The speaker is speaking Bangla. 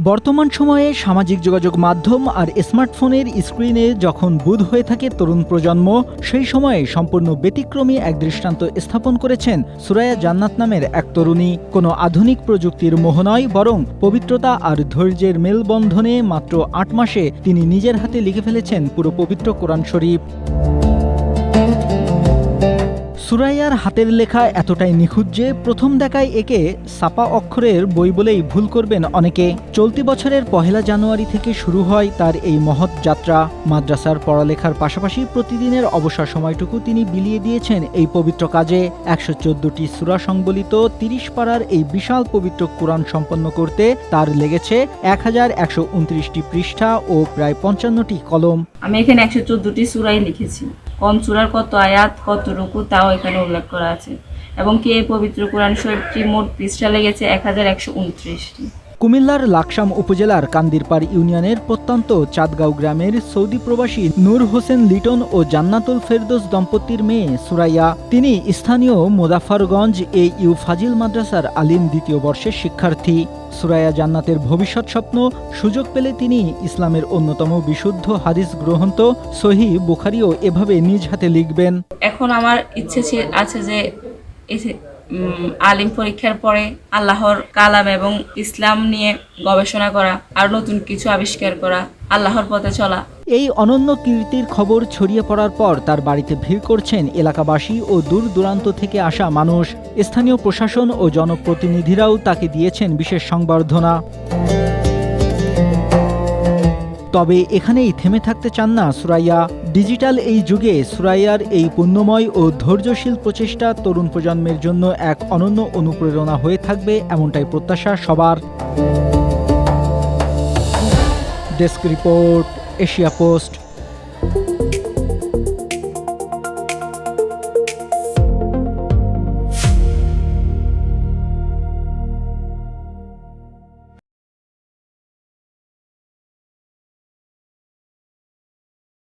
বর্তমান সময়ে সামাজিক যোগাযোগ মাধ্যম আর স্মার্টফোনের স্ক্রিনে যখন বুঁদ হয়ে থাকে তরুণ প্রজন্ম, সেই সময়ে সম্পূর্ণ ব্যতিক্রমী এক দৃষ্টান্ত স্থাপন করেছেন সুরাইয়া জান্নাত নামের এক তরুণী। কোনো আধুনিক প্রযুক্তির মোহ নয়, বরং পবিত্রতা আর ধৈর্যের মেলবন্ধনে মাত্র ৮ মাসে তিনি নিজের হাতে লিখে ফেলেছেন পুরো পবিত্র কোরআন শরীফ। সুরাইয়ার হাতের লেখা এতটাই নিখুঁত যে প্রথম দেখায় একে ছাপা অক্ষরের বই বলেই ভুল করবেন অনেকে। চলতি বছরের ১ জানুয়ারি থেকে শুরু হয় তার এই মহৎ যাত্রা। মাদ্রাসার পড়ালেখার পাশাপাশি প্রতিদিনের অবসর সময়টুকু তিনি বিলিয়ে দিয়েছেন এই পবিত্র কাজে। ১১৪টি সূরা সংবলিত ৩০ পারার এই বিশাল পবিত্র কোরআন সম্পন্ন করতে তার লেগেছে ১১২৯টি পৃষ্ঠা ও প্রায় ৫৫টি কলম। আমি এখানে ১১৪টি সূরাই লিখেছি। কোন সূরার কত আয়াত, কত রুকু তাও এখানে উল্লেখ করা আছে। এবং কি এই পবিত্র কোরআন শরীফটি মোট পৃষ্ঠা লেগেছে ১১২৯টি। কুমিল্লার লাকসাম উপজেলার কান্দিরপাড় ইউনিয়নের প্রত্যন্ত চাঁদগাঁও গ্রামের সৌদি প্রবাসী নূর হোসেন লিটন ও জান্নাতুল ফেরদৌস দম্পতির মেয়ে সুরাইয়া। তিনি স্থানীয় মোজাফফরগঞ্জ এ.ইউ ফাজিল মাদ্রাসার আলিম ২য় বর্ষের শিক্ষার্থী। সুরাইয়া জান্নাতের ভবিষ্যৎ স্বপ্ন, সুযোগ পেলে তিনি ইসলামের অন্যতম বিশুদ্ধ হাদিস গ্রন্থ সহিহ বুখারীও এভাবে নিজ হাতে লিখবেন। এখন আমার ইচ্ছে আছে যে আলিম পরীক্ষার পরে আল্লাহর কালাম এবং ইসলাম নিয়ে গবেষণা করা, আর নতুন কিছু আবিষ্কার করা, আল্লাহর পথে চলা। এই অনন্য কীর্তির খবর ছড়িয়ে পড়ার পর তার বাড়িতে ভিড় করছেন এলাকাবাসী ও দূর দূরান্ত থেকে আসা মানুষ। স্থানীয় প্রশাসন ও জনপ্রতিনিধিরাও তাকে দিয়েছেন বিশেষ সংবর্ধনা। তবে এখানেই থেমে থাকতে চান না সুরাইয়া। ডিজিটাল এই যুগে সুরাইয়ার এই পুণ্যময় ও ধৈর্যশীল প্রচেষ্টা তরুণ প্রজন্মের জন্য এক অনন্য অনুপ্রেরণা হয়ে থাকবে, এমনটাই প্রত্যাশা সবার। Desk report, Asia post.